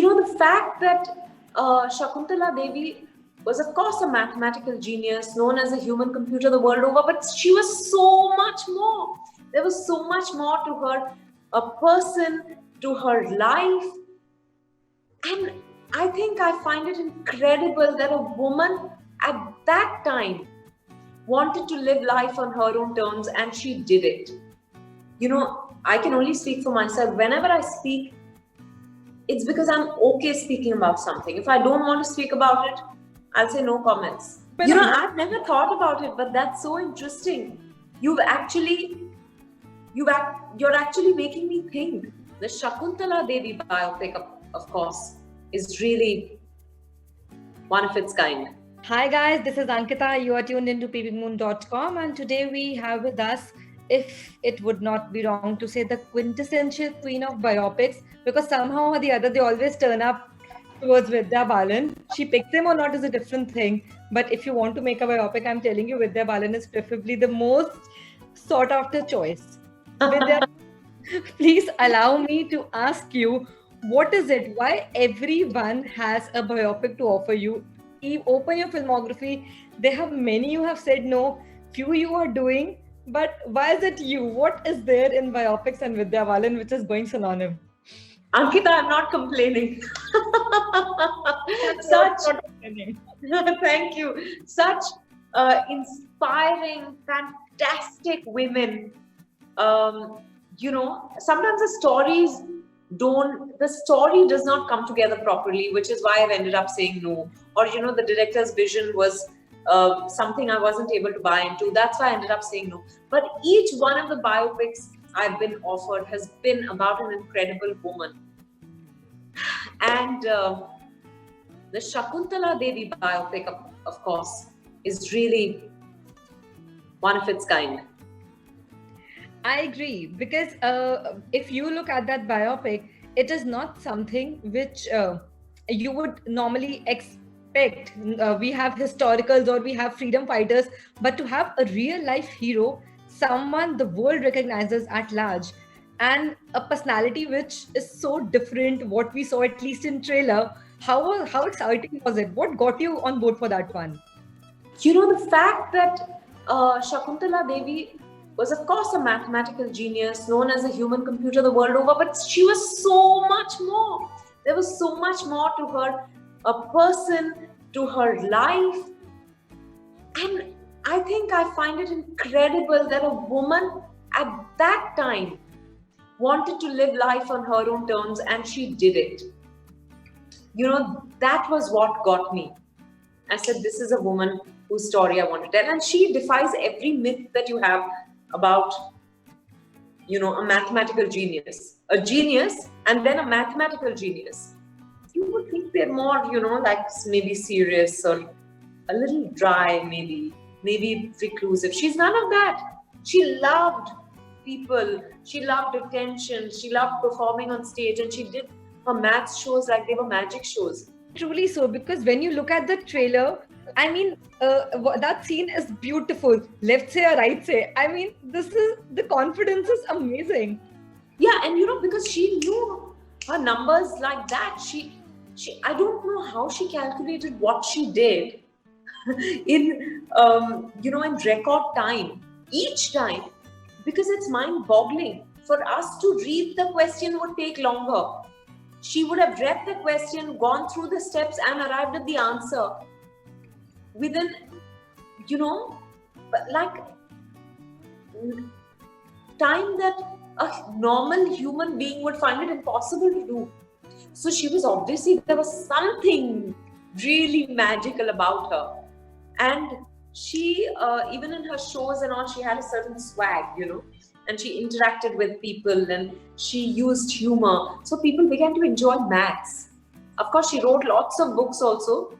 The fact that Shakuntala Devi was, of course, a mathematical genius, known as a human computer the world over, but she was so much more. There was so much more to her, a person, to her life. And I think I find it incredible that a woman at that time wanted to live life on her own terms, and she did it. I can only speak for myself. Whenever I speak, it's because I'm okay speaking about something. If I don't want to speak about it, I'll say no comments. I've never thought about it, but that's so interesting. You're actually making me think. The Shakuntala Devi biopic, of course, is really one of its kind. Hi guys, this is Ankita. You are tuned into peepingmoon.com, and today we have with us, if it would not be wrong to say, the quintessential queen of biopics, because somehow or the other they always turn up towards Vidya Balan. She picks them or not is a different thing, but if you want to make a biopic, I'm telling you, Vidya Balan is preferably the most sought after choice. Vidya, please allow me to ask you, what is it? Why everyone has a biopic to offer you? You open your filmography, there have many you have said no, few you are doing, but why is it you? What is there in biopics and Vidya Balan which is going synonym? Ankita, I'm not complaining. Thank you. Such inspiring, fantastic women. Sometimes the story does not come together properly, which is why I've ended up saying no. Or, the director's vision was something I wasn't able to buy into. That's why I ended up saying no. But each one of the biopics I've been offered has been about an incredible woman. And the Shakuntala Devi biopic, of course, is really one of its kind. I agree, because if you look at that biopic, it is not something which you would normally expect. We have historicals or we have freedom fighters, but to have a real life hero, someone the world recognizes at large, and a personality which is so different what we saw at least in trailer, how exciting was it? What got you on board for that one? The fact that Shakuntala Devi was, of course, a mathematical genius, known as a human computer the world over, but she was so much more. There was so much more to her, a person, to her life. And I think I find it incredible that a woman at that time wanted to live life on her own terms, and she did it. That was what got me. I said, this is a woman whose story I want to tell. And she defies every myth that you have about, a mathematical genius. A genius and then a mathematical genius. You would think they're more, like maybe serious or a little dry, maybe reclusive. She's none of that. She loved people. She loved attention. She loved performing on stage, and she did her maths shows like they were magic shows. Truly so, because when you look at the trailer, I mean, that scene is beautiful. Left say or right say. I mean, the confidence is amazing. Yeah, and because she knew her numbers like that. She I don't know how she calculated what she did in in record time, each time, because it's mind-boggling. For us to read the question would take longer. She would have read the question, gone through the steps, and arrived at the answer within, like time that a normal human being would find it impossible to do. So she was obviously, there was something really magical about her. And she, even in her shows and all, she had a certain swag, and she interacted with people and she used humor. So people began to enjoy maths. Of course, she wrote lots of books also.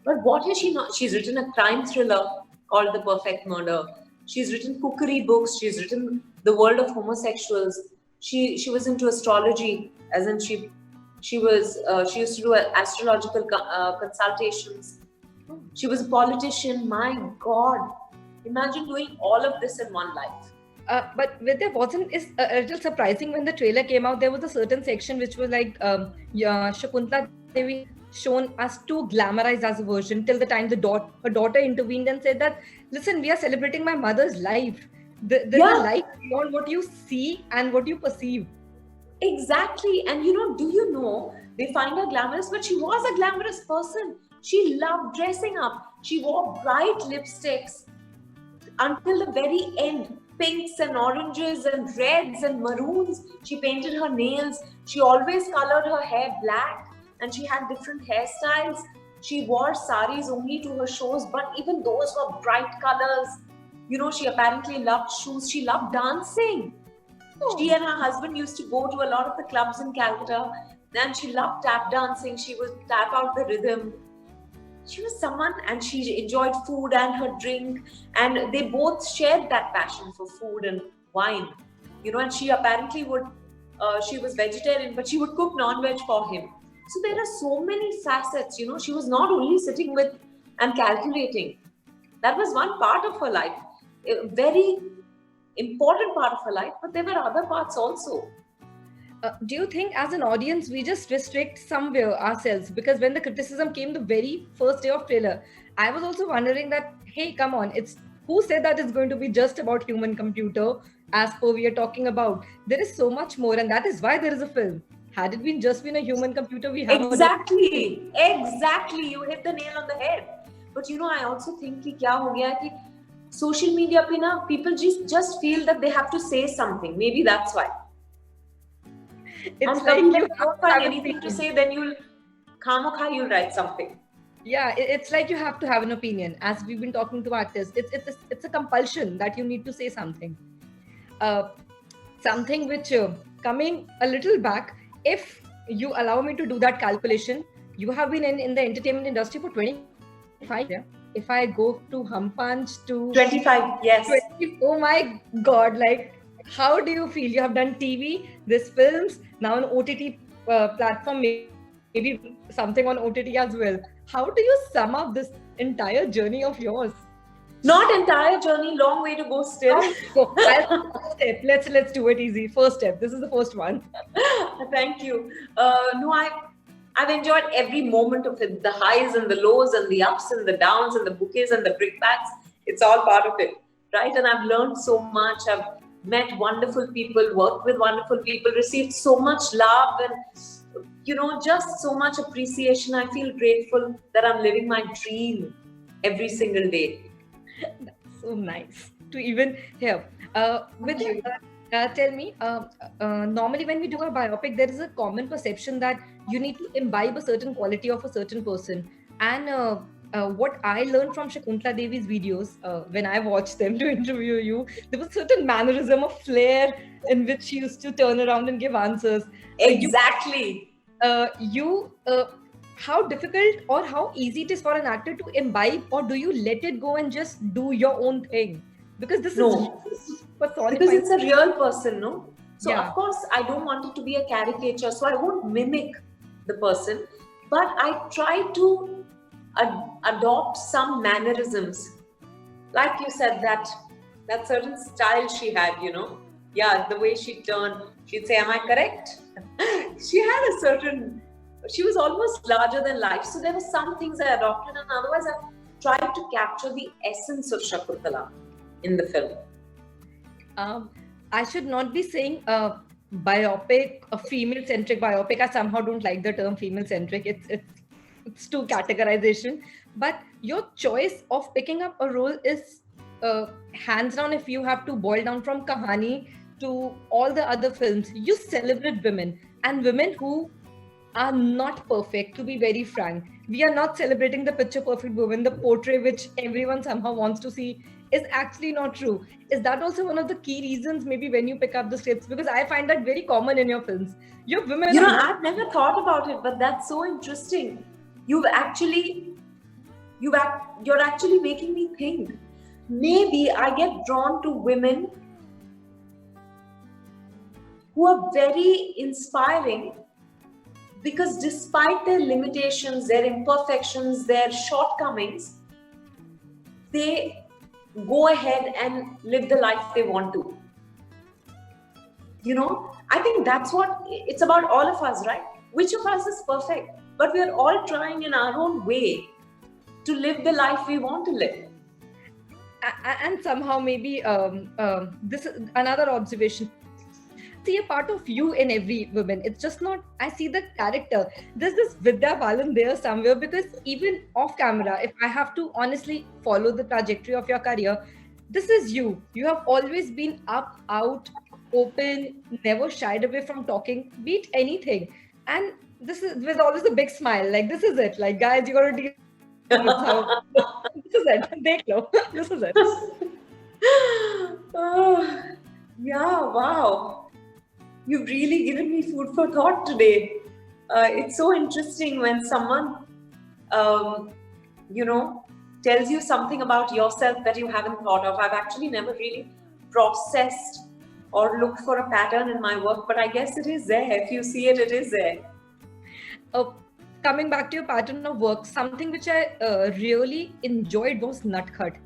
But what has she not? She's written a crime thriller called The Perfect Murder. She's written cookery books. She's written The World of Homosexuals. She was into astrology, as in she used to do astrological consultations. She was a politician. My God, imagine doing all of this in one life. But Vidya, wasn't is a little surprising when the trailer came out. There was a certain section which was like yeah, Shakuntala Devi shown as too glamorized as a version till the time her daughter intervened and said that, listen, we are celebrating my mother's life. There's a Yeah, life beyond what you see and what you perceive. exactly. And do you know, they find her glamorous, but she was a glamorous person. She loved dressing up. She wore bright lipsticks until the very end. Pinks and oranges and reds and maroons. She painted her nails. She always colored her hair black, and she had different hairstyles. She wore saris only to her shows, but even those were bright colors. She apparently loved shoes. She loved dancing. She Oh. and her husband used to go to a lot of the clubs in Calcutta, and she loved tap dancing. She would tap out the rhythm. She was someone, and she enjoyed food and her drink, and they both shared that passion for food and wine. And she apparently she was vegetarian, but she would cook non-veg for him. So there are so many facets. She was not only sitting with and calculating. That was one part of her life, a very important part of her life, but there were other parts also. Do you think as an audience we just restrict somewhere ourselves? Because when the criticism came the very first day of trailer, I was also wondering that, hey, come on, it's who said that it's going to be just about human computer as per we are talking about? There is so much more, and that is why there is a film. Had it been just been a human computer, we have Exactly. You hit the nail on the head. But I also think कि क्या हो गया है कि social media पे ना people just feel that they have to say something. Maybe that's why. it's And like when you you have don't to have find an anything to opinion. say, then you'll write something. Yeah, it's like you have to have an opinion. As we've been talking to artists, it's a compulsion that you need to say something. Uh, Something which coming a little back, if you allow me to do that calculation, you have been in the entertainment industry for 25 years. Yeah. If I go to Hum Punch to 25, yes. 20, oh my god, like how do you feel? You have done TV, this films, now an OTT platform, maybe something on OTT as well. How do you sum up this entire journey of yours? Not entire journey, long way to go still. So first step. Let's do it easy. First step. This is the first one. Thank you. No, I've enjoyed every moment of it, the highs and the lows and the ups and the downs and the bouquets and the brickbats. It's all part of it, right? And I've learned so much. I've met wonderful people, worked with wonderful people, received so much love and just so much appreciation. I feel grateful that I'm living my dream every single day. That's so nice to even hear. With Thank you. tell me, normally when we do a biopic, there is a common perception that you need to imbibe a certain quality of a certain person. And what I learned from Shakuntala Devi's videos, when I watched them to interview you, there was certain mannerism of flair in which she used to turn around and give answers. Exactly. You how difficult or how easy it is for an actor to imbibe, or do you let it go and just do your own thing? Because this No, is because personified. it's a real person, no? So, Yeah. of course, I don't want it to be a caricature, so I won't mimic the person, but I try to adopt some mannerisms. Like you said, that certain style she had, Yeah, the way she turned, she'd say, "Am I correct?" She had a certain, she was almost larger than life. So there were some things I adopted, and otherwise I tried to capture the essence of Shakuntala in the film. I should not be saying a biopic, a female-centric biopic. I somehow don't like the term female-centric. It's too categorization. But your choice of picking up a role is hands down. If you have to boil down from Kahani to all the other films, you celebrate women and women who are not perfect. To be very frank, we are not celebrating the picture perfect woman, the portrait which everyone somehow wants to see is actually not true. Is that also one of the key reasons maybe when you pick up the scripts? Because I find that very common in your films. Your women are not. I've never thought about it, but that's so interesting. You're actually making me think. Maybe I get drawn to women who are very inspiring because despite their limitations, their imperfections, their shortcomings, they go ahead and live the life they want to. I think that's what it's about, all of us, right? Which of us is perfect? But we are all trying in our own way to live the life we want to live. And somehow maybe this is another observation. See a part of you in every woman. It's just not I see the character. There's this Vidya Balan there somewhere, because even off camera, if I have to honestly follow the trajectory of your career, this is you. You have always been up, out, open, never shied away from talking, be it anything. And this is with always a big smile. Like, this is it. Like, guys, you gotta deal with how this is it. Dekh lo. This is it. Oh, yeah, wow. You've really given me food for thought today. It's so interesting when someone, um, tells you something about yourself that you haven't thought of. I've actually never really processed or looked for a pattern in my work, but I guess it is there. If you see it, it is there. uh, Coming back to your pattern of work, something which I really enjoyed was Nutcut.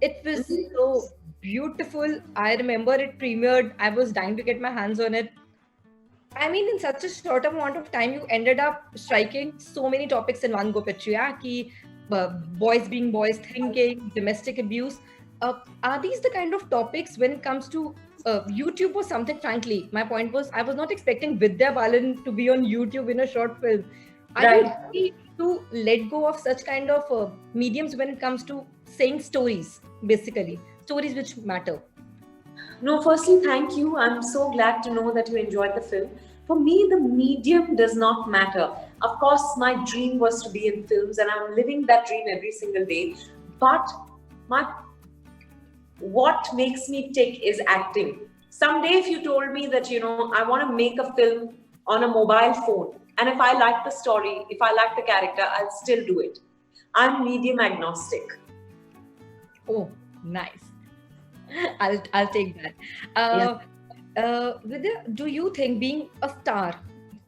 It was so beautiful. I remember it premiered. I was dying to get my hands on it. I mean, in such a short amount of time, you ended up striking so many topics in one go: patriarchy, boys being boys thinking, domestic abuse. Are these the kind of topics when it comes to YouTube or something? Frankly, my point was I was not expecting Vidya Balan to be on YouTube in a short film. Are you Right. ready to let go of such kind of mediums when it comes to saying stories, basically stories which matter? No, firstly, thank you. I'm so glad to know that you enjoyed the film. For me, the medium does not matter. Of course, my dream was to be in films, and I'm living that dream every single day. But my what makes me tick is acting. Someday, if you told me that, I want to make a film on a mobile phone, and if I like the story, if I like the character, I'll still do it. I'm medium agnostic. Oh, nice. I'll take that. Vidya, do you think being a star,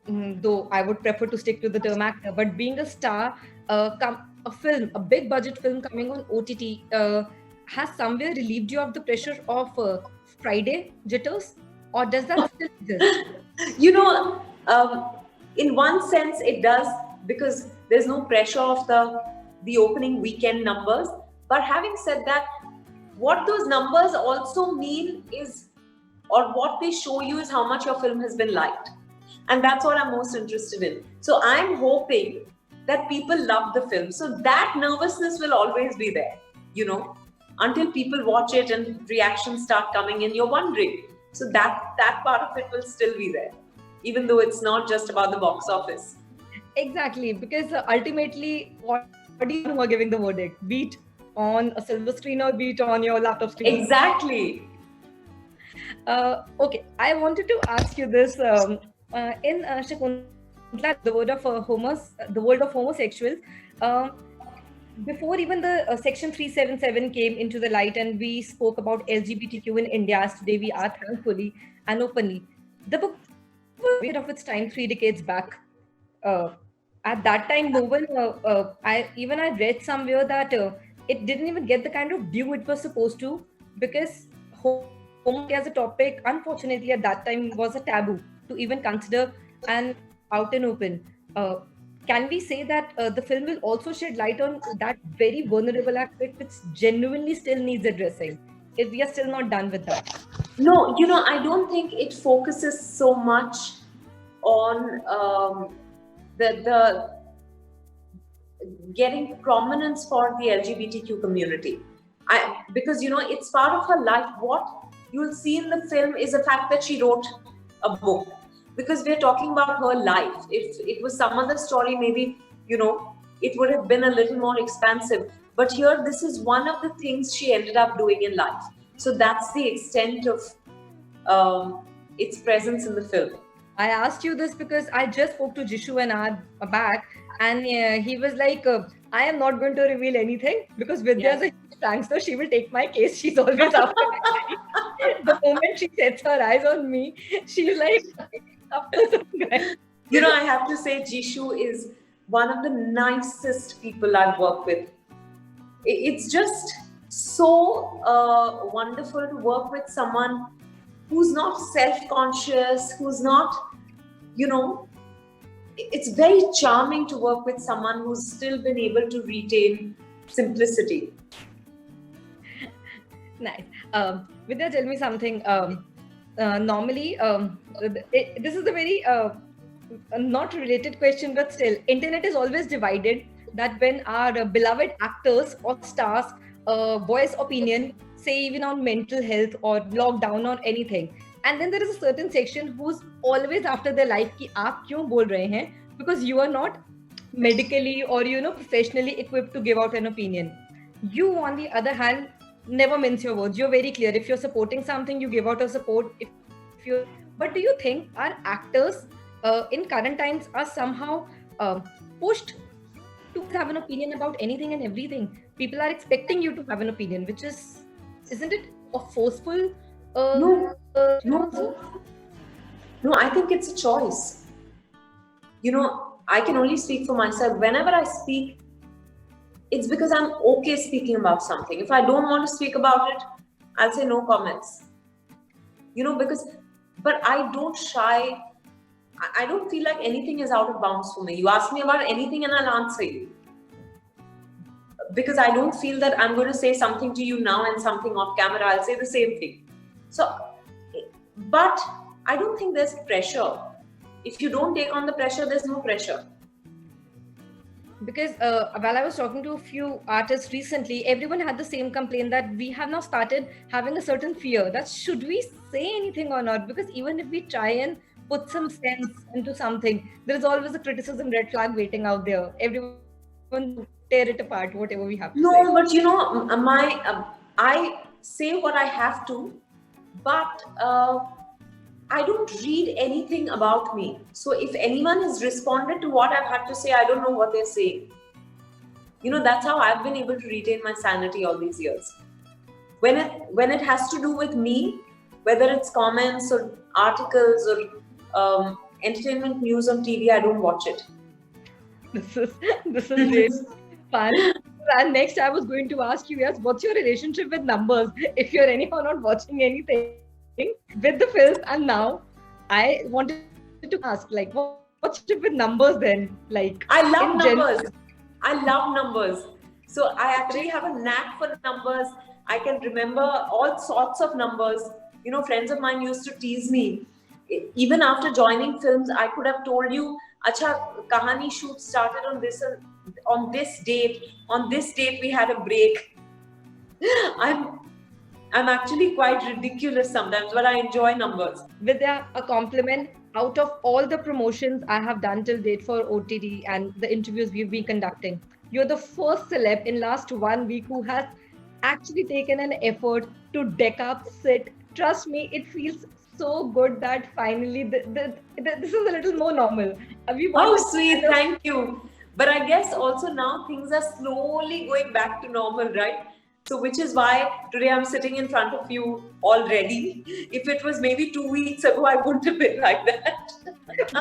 though I would prefer to stick to the term actor, but being a star, a big budget film coming on OTT, has somewhere relieved you of the pressure of Friday jitters, or does that still exist? You know, in one sense, it does, because there's no pressure of the opening weekend numbers. But having said that, what those numbers also mean is, or what they show you, is how much your film has been liked, and that's what I'm most interested in. So I'm hoping that people love the film. So that nervousness will always be there, until people watch it and reactions start coming in. You're wondering. So that part of it will still be there, even though it's not just about the box office. Exactly, because ultimately, what are you who are giving the verdict? Be it on a silver screen or be it on your laptop screen? Exactly. Okay, I wanted to ask you this. In Shakuntala, the world of homosexuals, um, before even the Section 377 came into the light and we spoke about LGBTQ in India, as today we are, thankfully and openly, the book was ahead of its time 3 decades back. Uh, at that time, no one, I read somewhere that it didn't even get the kind of due it was supposed to, because homework as a topic, unfortunately, at that time was a taboo to even consider and out and open. Can we say that the film will also shed light on that very vulnerable aspect which genuinely still needs addressing, if we are still not done with that? No, I don't think it focuses so much on the getting prominence for the LGBTQ community. Because it's part of her life. What you'll see in the film is the fact that she wrote a book, because we're talking about her life. If it was some other story, maybe it would have been a little more expansive. But here, this is one of the things she ended up doing in life. So that's the extent of its presence in the film. I asked you this because I just spoke to Jishu and I back, and he was like, I am not going to reveal anything because Vidya is a huge prankster. She will take my case. She's always after me. The moment she sets her eyes on me, she's like, after some guy. I have to say, Jishu is one of the nicest people I've worked with. It's just so wonderful to work with someone who's not self-conscious, who's not, you know, it's very charming to work with someone who's still been able to retain simplicity. Nice. Vidya, tell me something. Normally, this is a very not related question, but still, internet is always divided. That when our beloved actors or stars voice opinion, say even on mental health or lockdown or anything, and then there is a certain section who's always after their life कि आप क्यों बोल रहे हैं, because you are not medically or professionally equipped to give out an opinion. You, on the other hand, never mince your words. You're very clear. If you're supporting something, you give out a support. If you, but do you think our actors in current times are somehow pushed to have an opinion about anything and everything? People are expecting you to have an opinion, which isn't it a forceful? No. Also? No, I think it's a choice. I can only speak for myself. Whenever I speak, it's because I'm okay speaking about something. If I don't want to speak about it, I'll say no comments. But I don't shy. I don't feel like anything is out of bounds for me. You ask me about anything and I'll answer you. Because I don't feel that I'm going to say something to you now and something off camera, I'll say the same thing. But I don't think there's pressure. If you don't take on the pressure, there's no pressure. Because while I was talking to a few artists recently, everyone had the same complaint that we have now started having a certain fear that should we say anything or not? Because even if we try and put some sense into something, there is always a criticism red flag waiting out there. Everyone to tear it apart, whatever we have to say. No, but I say what I have to, but I don't read anything about me. So if anyone has responded to what I've had to say, I don't know what they're saying. That's how I've been able to retain my sanity all these years. When it has to do with me, whether it's comments or articles or entertainment news on TV, I don't watch it. This is really fun. And next, I was going to ask you, yes, what's your relationship with numbers? If you're anyhow not watching anything with the films, and now I wanted to ask, like, what's your relationship with numbers then? Like, I love numbers. I love numbers. So I actually have a knack for numbers. I can remember all sorts of numbers. Friends of mine used to tease me. Even after joining films, I could have told you, Acha, Kahani shoot started on this date. On this date, we had a break. I'm actually quite ridiculous sometimes, but I enjoy numbers. Vidya, a compliment. Out of all the promotions I have done till date for OTT and the interviews we've been conducting, you're the first celeb in last 1 week who has actually taken an effort to deck up, sit. Trust me, it feels so good that finally this is a little more normal. Sweet, thank you. But I guess also now things are slowly going back to normal, right? So which is why today I'm sitting in front of you already. If it was maybe 2 weeks ago, I wouldn't have been like that. Because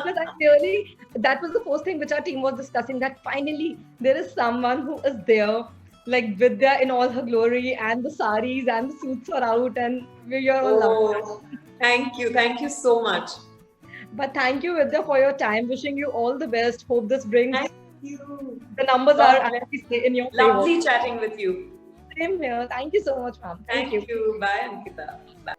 that was the first thing which our team was discussing, that finally there is someone who is there, like Vidya in all her glory, and the saris and the suits are out, and we're all loved. Thank you so much. But thank you, Vidya, for your time. Wishing you all the best. Hope this brings you. The numbers are actually in your favor. Lovely chatting with you. Same here. Thank you so much, ma'am. Thank you. Bye, Ankita. Bye.